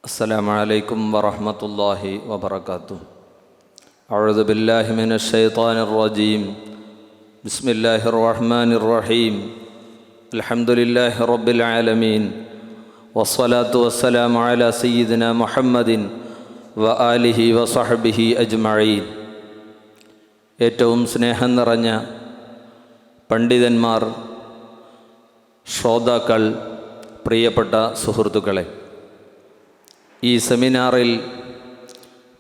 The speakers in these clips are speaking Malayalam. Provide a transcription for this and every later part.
അസ്സലാമു അലൈക്കും വറഹ്മത്തുള്ളാഹി വബറകാതുഹു. അഊദു ബില്ലാഹി മിനശ് ശൈത്വാനിർ റജീം. ബിസ്മില്ലാഹിർ റഹ്മാനിർ റഹീം. അൽഹംദുലില്ലാഹി റബ്ബിൽ ആലമീൻ. വസ്സലാത്തു വസ്സലാമു അലാ സയ്യിദിനാ മുഹമ്മദിൻ വ ആലിഹി വസഹ്ബിഹി അജ്മഈൻ. ഏറ്റവും സ്നേഹം നിറഞ്ഞ പണ്ഡിതന്മാർ, ശ്രോതാക്കൾ, പ്രിയപ്പെട്ട സുഹൃത്തുക്കളെ, ഈ സെമിനാറിൽ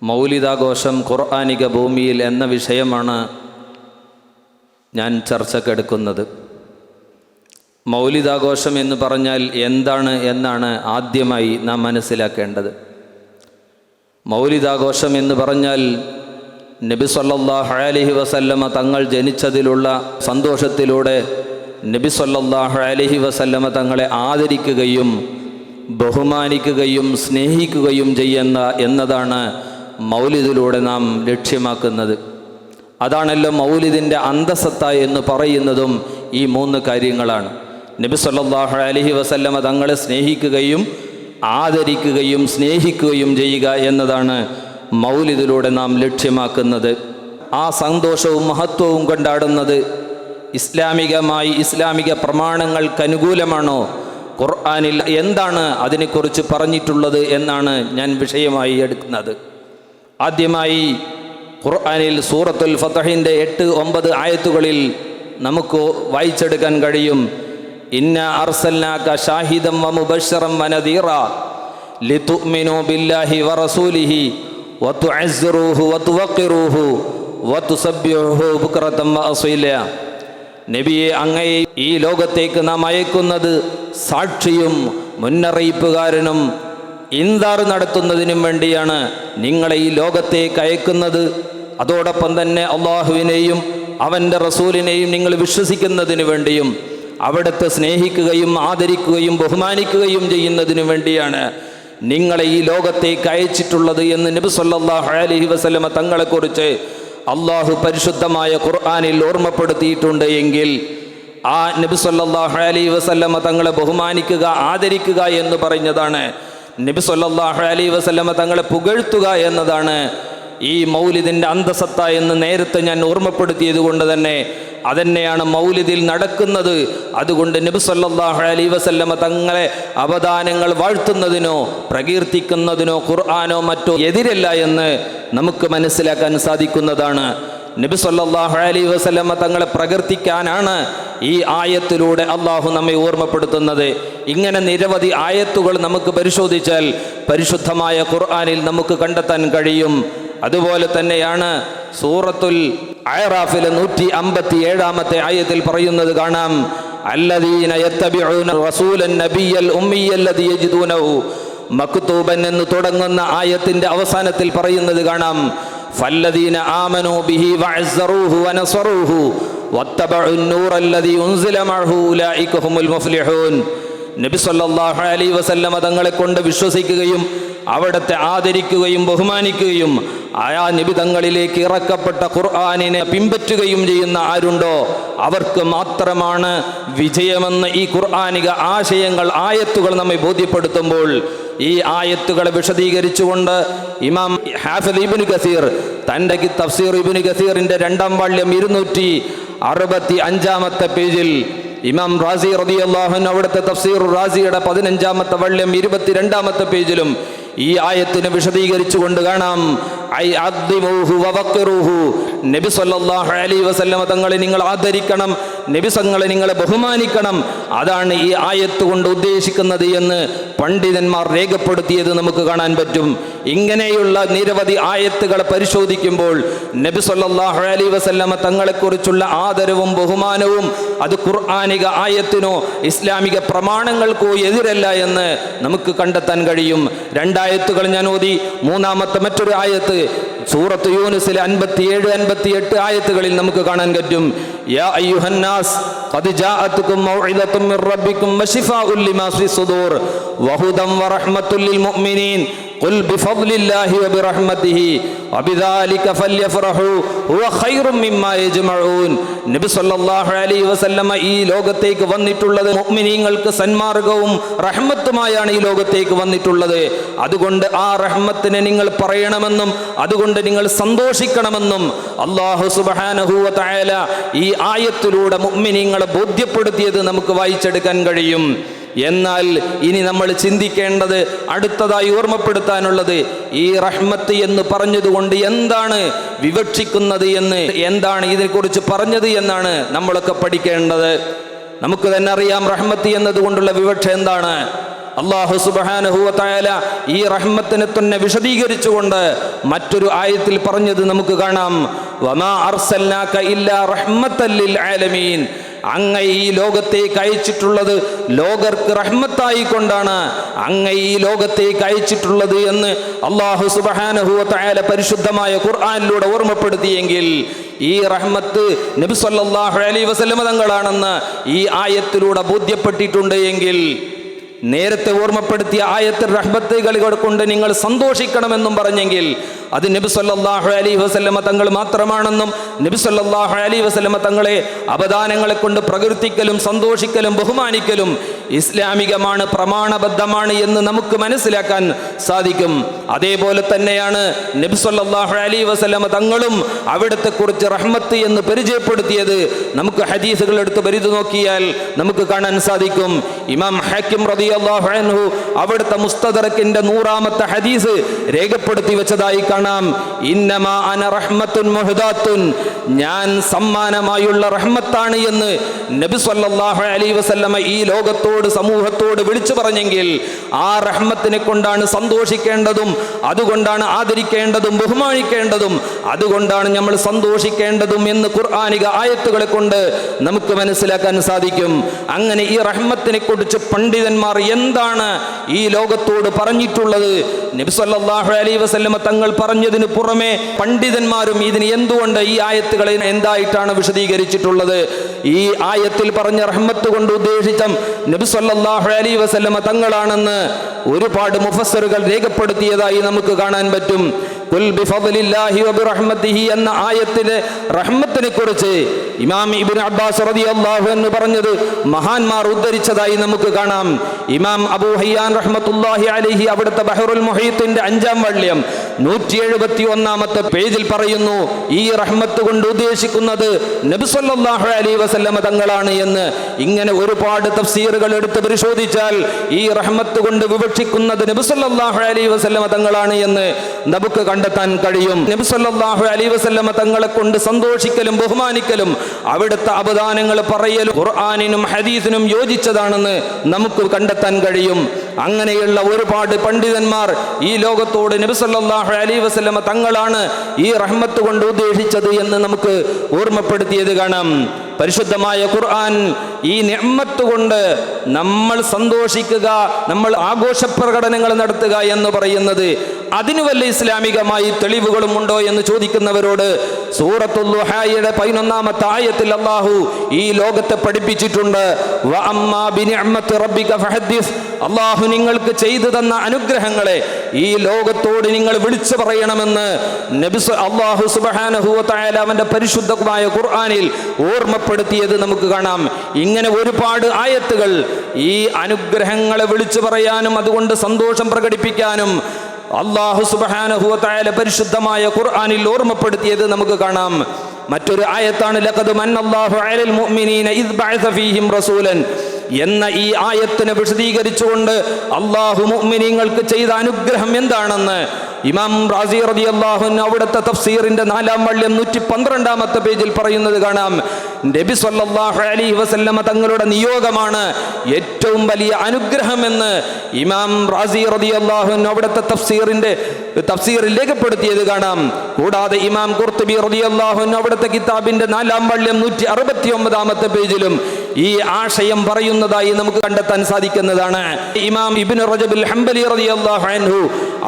മൗലിദാഘോഷം ഖുർആനിക ഭൂമിയിൽ എന്ന വിഷയമാണ് ഞാൻ ചർച്ചക്കെടുക്കുന്നത്. മൗലിദാഘോഷം എന്ന് പറഞ്ഞാൽ എന്താണ് എന്നാണ് ആദ്യമായി നാം മനസ്സിലാക്കേണ്ടത്. മൗലിദാഘോഷം എന്ന് പറഞ്ഞാൽ നബി സല്ലല്ലാഹു അലൈഹി വസല്ലമ തങ്ങൾ ജനിച്ചതിലുള്ള സന്തോഷത്തിലൂടെ നബി സല്ലല്ലാഹു അലൈഹി വസല്ലമ തങ്ങളെ ആദരിക്കുകയും ബഹുമാനിക്കുകയും സ്നേഹിക്കുകയും എന്നതാണ് മൗലിദിലൂടെ നാം ലക്ഷ്യമാക്കുന്നത്. അതാണല്ലോ മൗലിദിൻ്റെ അന്തസത്ത എന്ന് പറയുന്നതും ഈ മൂന്ന് കാര്യങ്ങളാണ്. നബി സല്ലല്ലാഹു അലൈഹി വസല്ലമ തങ്ങളെ സ്നേഹിക്കുകയും ആദരിക്കുകയും സ്നേഹിക്കുകയും ചെയ്യുക എന്നതാണ് മൗലിദിലൂടെ നാം ലക്ഷ്യമാക്കുന്നത്. ആ സന്തോഷവും മഹത്വവും കൊണ്ടാടുന്നത് ഇസ്ലാമിക പ്രമാണങ്ങൾക്ക് അനുകൂലമാണോ, ഖുർആനിൽ എന്താണ് അതിനെക്കുറിച്ച് പറഞ്ഞിട്ടുള്ളത് എന്നാണ് ഞാൻ വിഷയമായി എടുക്കുന്നത്. ആദ്യമായി ഖുർആനിൽ സൂറത്തുൽ ഫതഹിൻ്റെ 8-9 ആയത്തുകളിൽ നമുക്ക് വായിച്ചെടുക്കാൻ കഴിയും. ഇന്നാ അർസൽനാക ഷാഹിദൻ വ മുബശ്ശിറൻ വ നദീറ ലിതുഅ്മിനൂ ബില്ലാഹി വ റസൂലിഹി വ തുഅസ്സിറൂഹു വ തുവഖിറൂഹു വ തുസബ്ബിഹൂഹു ബുക്റതൻ വ അസീല. നബിയെ, അങ്ങയെ ഈ ലോകത്തേക്ക് നാം അയക്കുന്നത് സാക്ഷിയും മുന്നറിയിപ്പുകാരനും ഇൻദാർ നടത്തുന്നതിനും വേണ്ടിയാണ് നിങ്ങളെ ഈ ലോകത്തേക്ക് അയക്കുന്നത്. അതോടൊപ്പം തന്നെ അള്ളാഹുവിനെയും അവൻ്റെ റസൂലിനെയും നിങ്ങൾ വിശ്വസിക്കുന്നതിന് വേണ്ടിയും അവിടുത്തെ സ്നേഹിക്കുകയും ആദരിക്കുകയും ബഹുമാനിക്കുകയും ചെയ്യുന്നതിനു വേണ്ടിയാണ് നിങ്ങളെ ഈ ലോകത്തേക്ക് അയച്ചിട്ടുള്ളത് എന്ന് നബി സല്ലല്ലാഹു അലൈഹി വസല്ലമ തങ്ങളെക്കുറിച്ച് അള്ളാഹു പരിശുദ്ധമായ ഖുർആനിൽ ഓർമ്മപ്പെടുത്തിയിട്ടുണ്ട്. എങ്കിൽ ആ നബി സല്ലല്ലാഹു അലൈഹി വസല്ലമ തങ്ങളെ ബഹുമാനിക്കുക, ആദരിക്കുക എന്ന് പറഞ്ഞതാണ്. നബി സല്ലല്ലാഹു അലൈഹി വസല്ലമ തങ്ങളെ പുകഴ്ത്തുക എന്നതാണ് ഈ മൗലിദിൻ്റെ അന്തസത്ത എന്ന് നേരത്തെ ഞാൻ ഓർമ്മപ്പെടുത്തിയത് കൊണ്ട് തന്നെ അതന്നെയാണ് മൗലിദിൽ നടക്കുന്നത്. അതുകൊണ്ട് നബി സല്ലല്ലാഹു അലൈഹി വസല്ലമ തങ്ങളെ അവദാനങ്ങൾ വാഴ്ത്തുന്നതിനോ പ്രകീർത്തിക്കുന്നതിനോ ഖുർആനോ മറ്റോ എതിരല്ല എന്ന് നമുക്ക് മനസ്സിലാക്കാൻ സാധിക്കുന്നതാണ്. നബി സല്ലല്ലാഹു അലൈഹി വസല്ലമ തങ്ങളെ പ്രകീർത്തിക്കാനാണ് ഈ ആയത്തിലൂടെ അള്ളാഹു നമ്മെ ഓർമ്മപ്പെടുത്തുന്നത്. ഇങ്ങനെ നിരവധി ആയത്തുകൾ നമുക്ക് പരിശോധിച്ചാൽ പരിശുദ്ധമായ ഖുർആനിൽ നമുക്ക് കണ്ടെത്താൻ കഴിയും. അതുപോലെ തന്നെയാണ് സൂറത്തുൽ അഅറാഫിലെ 157-ാമത്തെ ആയത്തിൽ പറയുന്നത് കാണാം. അല്ലദീന യത്തബിഊന റസൂലൻ നബിയ്യൽ ഉമ്മിയ്യല്ലദീ യജിദൂനഹു മക്തൂബൻ എന്ന് തുടങ്ങുന്ന ആയത്തിന്റെ അവസാനത്തിൽ പറയുന്നത് കാണാം. ഫല്ലദീന ആമനൂ ബിഹി വഅസ്സറൂഹു വനസറൂഹു വത്തബഉൻ നൂറല്ലദീ ഉൻസില മഅഹു ഉലൈക ഹുമുൽ മുഫ്ലിഹൂൻ. നബി സല്ലല്ലാഹു അലൈഹി വസല്ലമ തങ്ങളെ കൊണ്ട് വിശ്വസിക്കുകയും അവിടുത്തെ ആദരിക്കുകയും ബഹുമാനിക്കുകയും ആ നബി തങ്ങളിലേക്ക് ഇറക്കപ്പെട്ട ഖുർആനിനെ പിൻപറ്റുകയും ചെയ്യുന്ന ആരുണ്ടോ അവർക്ക് മാത്രമാണ് വിജയമെന്ന് ഈ ഖുർആനിക ആശയങ്ങൾ, ആയത്തുകൾ നമ്മെ ബോധ്യപ്പെടുത്തുമ്പോൾ ഈ ആയത്തുകളെ വിശദീകരിച്ചുകൊണ്ട് ഇമാം ഹാഫിദ് ഇബ്നു കസീർ തൻ്റെ തഫ്സീർ ഇബ്നു കസീറിൻ്റെ 2-ാം വാള്യം 265-ാമത്തെ പേജിൽ ഇമാം റാസി റളിയല്ലാഹു അൻഹു അവിടുത്തെ തഫ്സീർ റാസിയുടെ 15-ാമത്തെ വാള്യം 22-ാമത്തെ പേജിലും ഈ ആയത്തിനെ വിശദീകരിച്ചുകൊണ്ട് കാണാം. നബി സല്ലല്ലാഹു അലൈഹി വസല്ലമ തങ്ങളെ നിങ്ങൾ ആദരിക്കണം, നബി തങ്ങളെ നിങ്ങളെ ബഹുമാനിക്കണം, അതാണ് ഈ ആയത്ത് കൊണ്ട് ഉദ്ദേശിക്കുന്നത് എന്ന് പണ്ഡിതന്മാർ രേഖപ്പെടുത്തിയത് നമുക്ക് കാണാൻ പറ്റും. ഇങ്ങനെയുള്ള നിരവധി ആയത്തുകളെ പരിശോധിക്കുമ്പോൾ നബി സല്ലല്ലാഹു അലൈഹി വസല്ലമ തങ്ങളെക്കുറിച്ചുള്ള ആദരവും ബഹുമാനവും അത് ഖുർആനിക ആയത്തിനോ ഇസ്ലാമിക പ്രമാണങ്ങൾക്കോ എതിരല്ല എന്ന് നമുക്ക് കണ്ടെത്താൻ കഴിയും. 2 ആയത്തുകൾ ഞാൻ ഓതി. മൂന്നാമത്തെ മറ്റൊരു ആയത്ത് സൂറത്ത് യൂനുസിലെ 57-58 ആയത്തുകളിൽ നമുക്ക് കാണാൻ പറ്റും. യാ അയ്യുഹന്നാസ് ഖദ് ജാഅതുകും മൗഇദത്തും മിർ റബ്ബിക്കും വശിഫാഉൻ ലിമാ ഫീ സുദൂർ വഹുദൻ വറഹ്മത്തുൽ ലിൽ മുഅ്മിനീൻ ഖുൽ ബിഫദ്ലില്ലാഹി വബിറഹ്മതിഹി വബിദാലിക ഫല്യഫറഹു ഹുവ ഖൈറും മിമ്മാ യജ്മഊൻ. നബി സല്ലല്ലാഹു അലൈഹി വസല്ലമ ഈ ലോകത്തേക്ക് വന്നിട്ടുള്ളത് മുഅ്മിനീങ്ങൾക്ക് സന്മാർഗവും റഹ്മത്തുമായാണ് ഈ ലോകത്തേക്ക് വന്നിട്ടുള്ളത്. അതുകൊണ്ട് ആ റഹ്മത്തിനെ നിങ്ങൾ പറയണമെന്നും അതുകൊണ്ട് നിങ്ങൾ സന്തോഷിക്കണമെന്നും അല്ലാഹു സുബ്ഹാനഹു വ തആല ഈ ആയത്തിലൂടെ മുഅ്മിനീങ്ങളെ ബോധ്യപ്പെടുത്തിയത് നമുക്ക് വായിച്ചെടുക്കാൻ കഴിയും. എന്നാൽ ഇനി നമ്മൾ ചിന്തിക്കേണ്ടത്, അടുത്തതായി ഓർമ്മപ്പെടുത്താനുള്ളത്, ഈ റഹ്മത്ത് എന്ന് പറഞ്ഞതുകൊണ്ട് എന്താണ് വിവക്ഷിക്കുന്നത് എന്ന്, എന്താണ് ഇതിനെക്കുറിച്ച് പറഞ്ഞത് എന്നാണ് നമ്മളൊക്കെ പഠിക്കേണ്ടത്. നമുക്ക് തന്നെ അറിയാം റഹ്മത്ത് എന്നതുകൊണ്ടുള്ള വിവക്ഷ എന്താണ്. അല്ലാഹു സുബ്ഹാനഹു വ തആല ഈ റഹ്മത്തിനെ തന്നെ വിശദീകരിച്ചുകൊണ്ട് മറ്റൊരു ആയത്തിൽ പറഞ്ഞത് നമുക്ക് കാണാം. വമാ അർസൽനാക ഇല്ലാ റഹ്മത്തൽ ലിൽ ആലമീൻ. അങ്ങ് ഈ ലോകത്തേക്ക് അയച്ചിട്ടുള്ളത് ലോകർക്ക് റഹ്മത്തായി കൊണ്ടാണ് അങ്ങ് ഈ ലോകത്തേക്ക് അയച്ചിട്ടുള്ളത് എന്ന് അല്ലാഹു സുബ്ഹാനഹു വ തആല പരിശുദ്ധമായ ഖുർആനിലൂടെ ഓർമ്മപ്പെടുത്തിയെങ്കിൽ ഈ റഹ്മത്ത് നബി സല്ലല്ലാഹു അലൈഹി വസല്ലം തങ്ങളാണെന്ന് ഈ ആയത്തിലൂടെ ബോധ്യപ്പെട്ടിട്ടുണ്ട് എങ്കിൽ, നേരത്തെ ഓർമ്മപ്പെടുത്തിയ ആയത്തിൽ റഹ്മത്തുകൾ കൊണ്ട് നിങ്ങൾ സന്തോഷിക്കണമെന്നും പറഞ്ഞെങ്കിൽ അത് നബി സല്ലല്ലാഹു അലൈഹി വസല്ലമ തങ്ങൾ മാത്രമാണെന്നും നബി സല്ലല്ലാഹു അലൈഹി വസല്ലമ തങ്ങളെ അവദാനങ്ങളെ കൊണ്ട് പ്രകീർത്തിക്കലും സന്തോഷിക്കലും ബഹുമാനിക്കലും ഇസ്ലാമികമാണ്, പ്രമാണബദ്ധമാണ് എന്ന് നമുക്ക് മനസ്സിലാക്കാൻ സാധിക്കും. അതേപോലെ തന്നെയാണ് നബി സല്ലല്ലാഹു അലൈഹി വസല്ലമ തങ്ങളും അവിടത്തെ കുറിച്ച് റഹ്മത്ത് എന്ന് പരിചയപ്പെടുത്തിയത്. നമുക്ക് ഹദീസുകൾ എടുത്ത് പരിധി നോക്കിയാൽ നമുക്ക് കാണാൻ സാധിക്കും. ഇമാം ഹാക്കിം റളിയല്ലാഹു അൻഹു അവിടുത്തെ മുസ്തദറക്കിന്റെ 100ാമത്തെ ഹദീസ് രേഖപ്പെടുത്തി വെച്ചതായി കാണാം. ഇന്നമാ അന റഹ്മത്തുൻ മുഹ്ദാത്തുൻ, ഞാൻ സമ്മാനമായുള്ള റഹ്മത്താണ് എന്ന് നബി സല്ലല്ലാഹു അലൈഹി വസല്ലമ ഈ ലോകത്തോട് സമൂഹത്തോട് വിളിച്ചു പറഞ്ഞെങ്കിൽ ആ റഹ്മത്തിനെ കൊണ്ടാണ് സന്തോഷിക്കേണ്ടതും അതുകൊണ്ടാണ് ആദരിക്കേണ്ടതും ബഹുമാനിക്കേണ്ടതും അതുകൊണ്ടാണ് നമ്മൾ സന്തോഷിക്കേണ്ടതും എന്ന് ഖുർആനിക ആയത്തുകളെ കൊണ്ട് നമുക്ക് മനസ്സിലാക്കാൻ സാധിക്കും. അങ്ങനെ ഈ റഹ്മത്തിനെ കുറിച്ച് പണ്ഡിതന്മാർ എന്താണ് ഈ ലോകത്തോട് പറഞ്ഞിട്ടുള്ളത്, നബി സല്ലല്ലാഹു അലൈഹി വസല്ലമ തങ്ങൾ പറഞ്ഞതിന് പുറമെ പണ്ഡിതന്മാരും ഇതിന് എന്തുകൊണ്ട് ഈ ആയത്തുകളെ എന്തായിട്ടാണ് വിശദീകരിച്ചിട്ടുള്ളത്. ഈ ആയത്തിൽ പറഞ്ഞ റഹ്മത്ത് കൊണ്ട് ഉദ്ദേശിച്ച നബി സല്ലല്ലാഹു അലൈഹി വസല്ലമ തങ്ങളാണെന്ന് ഒരുപാട് മുഫസ്സിറുകൾ രേഖപ്പെടുത്തിയതായി നമുക്ക് കാണാൻ പറ്റും. ഖുൽ ബിഫദ്ലില്ലാഹി വബിറഹ്മതിഹി എന്ന ആയത്തിലെ റഹ്മത്തിനെ കുറിച്ച് ഇമാം ഇബ്നു അബ്ബാസ് റളിയല്ലാഹു അൻഹു പറഞ്ഞത് മഹാന്മാർ ഉദ്ധരിച്ചതായി നമുക്ക് കാണാം. ഇമാം അബൂ ഹയ്യാൻ റഹ്മത്തുള്ളാഹി അലൈഹി അവിടുത്തെ ബഹറുൽ മുഹീത്തിന്റെ 5ാം വള്യം 171ാമത്തെ പേജിൽ പറയുന്നു, ഈ റഹ്മത്ത് കൊണ്ട് ഉദ്ദേശിക്കുന്നത് നബി സല്ലല്ലാഹു അലൈഹി വസല്ലമ തങ്ങളാണ് എന്ന്. ഇങ്ങനെ ഒരുപാട് തഫ്സീറുകൾ എടുത്ത് പരിശോധിച്ചാൽ ഈ റഹ്മത്ത് കൊണ്ട് വിവക്ഷിക്കുന്നത് നബി സല്ലല്ലാഹു അലൈഹി വസല്ലമ തങ്ങളാണ് എന്ന് നമുക്ക് കണ്ടെത്താൻ കഴിയും. നബി സല്ലല്ലാഹു അലൈഹി വസല്ലമ തങ്ങളെ കൊണ്ട് സന്തോഷിക്കലും ബഹുമാനിക്കലും അവിടുത്തെ അവദാനങ്ങൾ പറയലും ഖുർആനിനും ഹദീസിനും യോജിച്ചതാണെന്ന് നമുക്ക് കണ്ടെത്താൻ കഴിയും. അങ്ങനെയുള്ള ഒരുപാട് പണ്ഡിതന്മാർ ഈ ലോകത്തോട് നബി സല്ലല്ലാഹു അലൈഹി വസല്ലമ തങ്ങളാണ് ഈ റഹ്മത്ത് കൊണ്ട് ഉദ്ദേശിച്ചത് എന്ന് നമുക്ക് ഓർമ്മപ്പെടുത്തിയത് കാണാം. പരിശുദ്ധമായ ഖുർആൻ ഈ നിഅ്മത്ത് കൊണ്ട് നമ്മൾ സന്തോഷിക്കുക, നമ്മൾ ആഘോഷ പ്രകടനങ്ങൾ നടത്തുക എന്ന് പറയുന്നത് അതിന് വല്ല ഇസ്ലാമികമായി തെളിവുകളും ഉണ്ടോ എന്ന് ചോദിക്കുന്നവരോട് സൂറത്തുൽ ദുഹായുടെ 11ാമത്തെ ആയത്തിൽ അല്ലാഹു ഈ ലോകത്തെ പഠിപ്പിച്ചിട്ടുണ്ട്. വഅമ്മാ ബിനിഅ്മത്തി റബ്ബിക ഫഹദ്ദിസ്, അല്ലാഹു നിങ്ങൾക്ക് ചെയ്തു തന്ന അനുഗ്രഹങ്ങളെ ഈ ലോകത്തോട് നിങ്ങൾ വിളിച്ചു പറയണമെന്ന് നബി അല്ലാഹു സുബ്ഹാനഹു വ തആല അവന്റെ പരിശുദ്ധമായ ഖുർആനിൽ ഓർമ്മപ്പെടുത്തിയത് നമുക്ക് കാണാം. ഇങ്ങനെ ഒരുപാട് ആയത്തുകൾ ഈ അനുഗ്രഹങ്ങളെ വിളിച്ചു പറയാനും അതുകൊണ്ട് സന്തോഷം പ്രകടിപ്പിക്കാനും അല്ലാഹു സുബ്ഹാനഹു വ തആല പരിശുദ്ധമായ ഖുർആനിൽ ഓർമ്മപ്പെടുത്തിയത് നമുക്ക് കാണാം. മറ്റൊരു ആയത്താണ് ലഖദ് മന്നല്ലാഹു അലൽ മുഅ്മിനീന ഇദ് ബഅസ ഫീഹിം റസൂലൻ എന്ന ഈ ആയത്തിനെ വിശദീകരിച്ചുകൊണ്ട് അല്ലാഹു മുഅ്മിനീങ്ങൾക്ക് ചെയ്ത അനുഗ്രഹം എന്താണെന്ന് ഇമാം റാസി റളിയല്ലാഹു അൻഹു അവിടുത്തെ തഫ്സീറിന്റെ 4ാം വള്യം 112ാമത്തെ പേജിൽ പറയുന്നത് കാണാം. നബി സല്ലല്ലാഹു അലൈഹി വസല്ലമ തങ്ങളുടെ നിയോഗമാണ് ഏറ്റവും വലിയ അനുഗ്രഹമെന്ന് ഇമാം റാസി റളിയല്ലാഹു അൻഹു അവിടുത്തെ തഫ്സീറിൽ രേഖപ്പെടുത്തിയത് കാണാം. കൂടാതെ ഇമാം ഖുർത്തുബി റളിയല്ലാഹു അൻഹു അവിടുത്തെ കിതാബിന്റെ 4ാം വള്യം 169ാമത്തെ പേജിലും ഈ ആശയം പറയുന്നതായി നമുക്ക് കണ്ടെത്താൻ സാധിക്കുന്നതാണ്. ഇമാം ഇബ്നു റജബുൽ ഹംബലി റളിയല്ലാഹു അൻഹു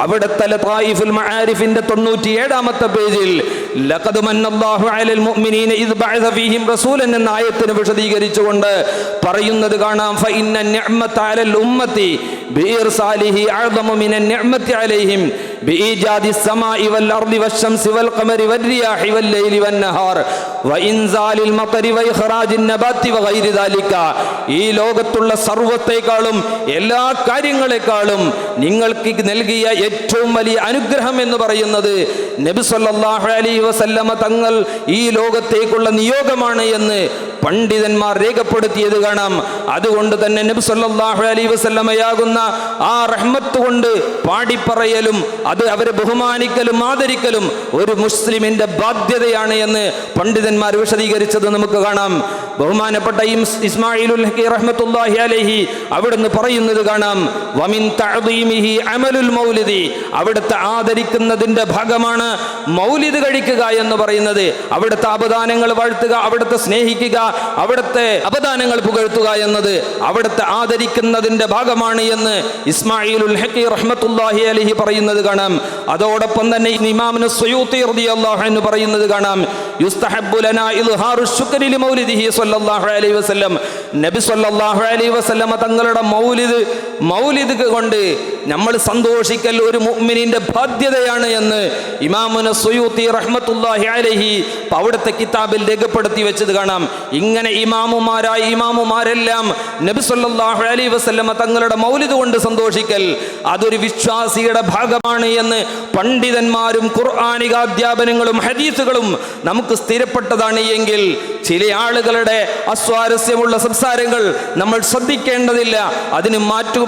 അവിടുത്തെ ലതായിഫുൽ മആരിഫിന്റെ 97ാമത്തെ പേജിൽ ലഖദ് മന്നല്ലാഹു അലൽ മുഅ്മിനീന ഇദ് ബഅസ ഫീഹിം റസൂലൻ എന്ന ആയത്തിനെ വിശദീകരിച്ചുകൊണ്ട് പറയുന്നത് കാണാം. ഫഇന്ന നിഅ്മത അലൽ ഉമ്മത്തി ബിഇർസാലിഹി അഅ്ദമു മിനൻ നിഅ്മതി അലൈഹിം ബിഇജാദി السماء والأرض والشمس والقمر والرياح والليل والنهار وإنزال المطر وإخراج النبات وغير ذلك. ഈ ലോകത്തുള്ള സർവ്വത്തെക്കാളും എല്ലാ കാര്യങ്ങളെക്കാളും നിങ്ങൾക്ക് നൽകിയ ഏറ്റവും വലിയ അനുഗ്രഹം എന്ന് പറയുന്നത് നബി സല്ലല്ലാഹു അലൈഹി വസല്ലമ തങ്ങൾ ഈ ലോകത്തേക്കുള്ള നിയോഗമാണ് എന്ന് പണ്ഡിതന്മാർ രേഖപ്പെടുത്തിയത് കാണാം. അതുകൊണ്ട് തന്നെ നബി സല്ലല്ലാഹു അലൈഹി വസല്ലമയാകുന്ന ആ റഹ്മത്ത് കൊണ്ട് പാടിപ്പറയലും അത് അവരെ ബഹുമാനിക്കലും ആദരിക്കലും ഒരു മുസ്ലിമിന്റെ ബാധ്യതയാണ് എന്ന് പണ്ഡിതന്മാർ വിശദീകരിച്ചത് നമുക്ക് കാണാം. ബഹുമാനപ്പെട്ട ഇസ്മാഈലുൽ ഹഖി റഹ്മത്തുള്ളാഹി അലൈഹി അവിടുന്ന് പറയുന്നത് കാണാം, വമിൻ തഅദീമിഹി അമലുൽ മൗലിദി, അവിടുത്തെ ആദരിക്കുന്നതിന്റെ ഭാഗമാണ് മൗലിദ് കഴിക്കുക എന്ന് പറയുന്നത്. അവിടുത്തെ അപദാനങ്ങൾ വാഴ്ത്തുക, അവിടുത്തെ സ്നേഹിക്കുക, അവിടുത്തെ അപദാനങ്ങൾ പുകഴ്ത്തുക എന്നത് അവിടുത്തെ ആദരിക്കുന്നതിന്റെ ഭാഗമാണ് എന്ന് ഇസ്മാഈലുൽ ഹഖി റഹ്മത്തുള്ളാഹി അലൈഹി പറയുന്നത് കാണാം. അതോടൊപ്പം തന്നെ ഇമാം സുയൂത്തി റളിയല്ലാഹു അൻഹു പറയുന്നത് കാണാം, യുസ്തഹബ്ബു ലനാ ഇൽഹാറു ശുക്രി ലിമൗലിദിഹി സ്വല്ലല്ലാഹു അലൈഹി വസല്ലം. നബി സ്വല്ലല്ലാഹു അലൈഹി വസല്ലം തങ്ങളുടെ മൗലിദ് കൊണ്ട് നമ്മൾ സന്തോഷിക്കൽ ഒരു മുഅ്മിനിന്റെ ബാധ്യതയാണ് എന്ന് ഇമാമുന സുയൂത്തി റഹ്മത്തുള്ളാഹി അലൈഹി അവിടുത്തെ കിതാബിൽ രേഖപ്പെടുത്തി വെച്ചത് കാണാം. ഇങ്ങനെ ഇമാമുമാരെല്ലാം നബി സല്ലല്ലാഹു അലൈഹി വസല്ലം തങ്ങളുടെ മൗലിദ് കൊണ്ട് സന്തോഷിക്കൽ അതൊരു വിശ്വാസിയുടെ ഭാഗമാണ് എന്ന് പണ്ഡിതന്മാരും ഖുർആനികാധ്യാപനങ്ങളും ഹദീസുകളും നമുക്ക് സ്ഥിരപ്പെട്ടതാണ്. എങ്കിൽ ചില ആളുകളുടെ അസ്വാരസ്യമുള്ള സംസാരങ്ങൾ നമ്മൾ ശ്രദ്ധിക്കേണ്ടതില്ല, അതിന്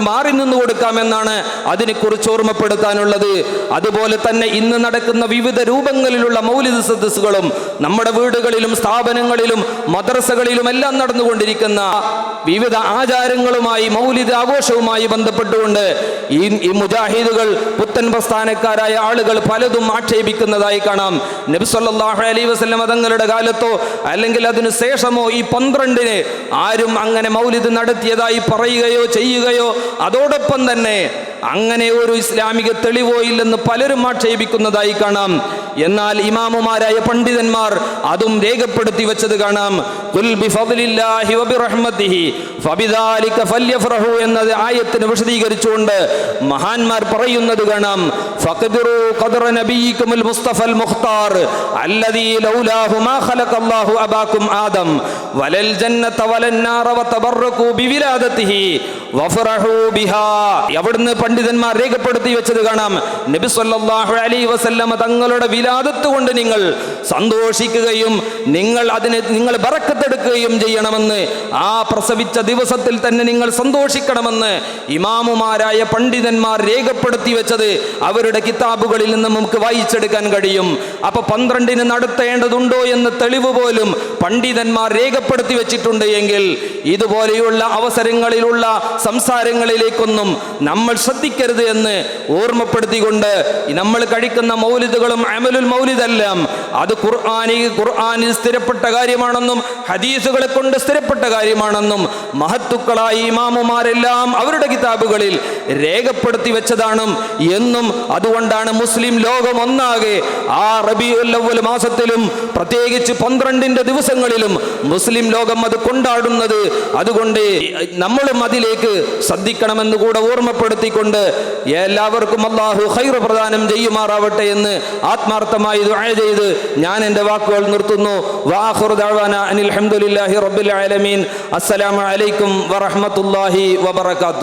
മാറി നിന്നു കൊടുക്കാമെന്നാണ് അതിനെക്കുറിച്ച് ഓർമ്മപ്പെടുത്താനുള്ളത്. അതുപോലെ തന്നെ ഇന്ന് നടക്കുന്ന വിവിധ രൂപങ്ങളിലുള്ള മൗലിദ് സദസ്സുകളും നമ്മുടെ വീടുകളിലും സ്ഥാപനങ്ങളിലും മദ്രസകളിലും എല്ലാം നടന്നുകൊണ്ടിരിക്കുന്ന വിവിധ ആചാരങ്ങളുമായി മൗലിദ് ആഘോഷവുമായി ബന്ധപ്പെട്ടുകൊണ്ട് ഈ മുജാഹിദുകൾ പുത്തൻ പ്രസ്ഥാനക്കാരായ ആളുകൾ പലതും ആക്ഷേപിക്കുന്നതായി കാണാം. നബി സല്ലല്ലാഹു അലൈഹി വസല്ലം തങ്ങളുടെ കാലത്തോ അല്ലെങ്കിൽ അതിനു ശേഷമോ ഈ 12-ന് ആരും അങ്ങനെ മൗലിദ് നടത്തിയതായി പറയുകയോ ചെയ്യുകയോ അതോടൊപ്പം തന്നെ അങ്ങനെ ഒരു ഇസ്ലാമിക തെളിവോ ഇല്ലെന്ന് പലരും ആക്ഷേപിക്കുന്നതായി കാണാം. എന്നാൽ ഇമാമുമാരായ പണ്ഡിതന്മാർ അതും രേഖപ്പെടുത്തി വെച്ചത് കാണാം. ഖുൽ ബിഫദ്ലില്ലാഹി വബിറഹ്മതിഹി ഫബിദാലിക ഫല്യഫറഹു എന്നത് ആയത്തിനെ വിശദീകരിച്ചുകൊണ്ട് മഹാന്മാർ പറയുന്നത് കാണാം, ഫഖദിറു ഖദറ നബിയികുൽ മുസ്തഫൽ മുഖ്താർ അല്ലദീ ലൗലാഹു മാ ഖലഖല്ലാഹു അബാകും ആദം വലൽ ജന്നത വലന്നാറ വതബറകു ബിവിലാദതിഹി വഫറഹു ബിഹാ. അവിടുന്ന് പണ്ഡിതന്മാർ രേഖപ്പെടുത്തി വെച്ചത് കാണാം, നബി സല്ലല്ലാഹു അലൈഹി വസല്ലം തങ്ങളുടെ വിലാദത്ത് കൊണ്ട് നിങ്ങൾ സന്തോഷിക്കുകയും നിങ്ങൾ ബറക്കത്തെടുക്കുകയും ചെയ്യണമെന്ന്, ആ പ്രസവിച്ച ദിവസത്തിൽ തന്നെ നിങ്ങൾ സന്തോഷിക്കണമെന്ന് ഇമാമുമാരായ പണ്ഡിതന്മാർ രേഖപ്പെടുത്തി വെച്ചത് അവരുടെ കിതാബുകളിൽ നിന്ന് നമുക്ക് വായിച്ചെടുക്കാൻ കഴിയും. അപ്പൊ 12-ന് നടത്തേണ്ടതുണ്ടോ എന്ന തെളിവ് പോലും പണ്ഡിതന്മാർ രേഖപ്പെടുത്തി വെച്ചിട്ടുണ്ട്. എങ്കിൽ ഇതുപോലെയുള്ള അവസരങ്ങളിലുള്ള സംസാരങ്ങളിലേക്കൊന്നും നമ്മൾ ശ്രദ്ധിക്കരുത് എന്ന് ഓർമ്മപ്പെടുത്തിക്കൊണ്ട് നമ്മൾ കഴിക്കുന്ന മൗലിദുകളും അമലുൽ മൗലിദെല്ലാം അത് ഖുർആനിൽ സ്ഥിരപ്പെട്ട കാര്യമാണെന്നും ഹദീസുകളെ കൊണ്ട് സ്ഥിരപ്പെട്ട കാര്യമാണെന്നും മഹത്തുക്കളായ ഇമാമുമാരെല്ലാം അവരുടെ കിതാബുകളിൽ രേഖപ്പെടുത്തി വെച്ചതാണ് എന്നും അതുകൊണ്ടാണ് മുസ്ലിം ലോകം ഒന്നാകെ ആ റബീഉൽ അവ്വൽ മാസത്തിലും പ്രത്യേകിച്ച് 12-ന്റെ ദിവസങ്ങളിലും മുസ്ലിം ലോകം അത് കൊണ്ടാടുന്നത്. അതുകൊണ്ട് നമ്മളും അതിലേക്ക് ശ്രദ്ധിക്കണമെന്ന് കൂടെ ഓർമ്മപ്പെടുത്തിക്കൊണ്ട് എല്ലാവർക്കും അല്ലാഹു ഖൈർ പ്രദാനം ചെയ്യുമാറാവട്ടെ എന്ന് ആത്മാർത്ഥമായി ദുആ ചെയ്ത് ഞാൻ എൻ്റെ വാക്കുകൾ നിർത്തുന്നു. വആഖിറു ദഅവാനാ അനിൽ ഹംദുലില്ലാഹി റബ്ബിൽ ആലമീൻ. അസ്സലാമു അലൈക്കും വറഹ്മത്തുള്ളാഹി വബറകാതുഹു.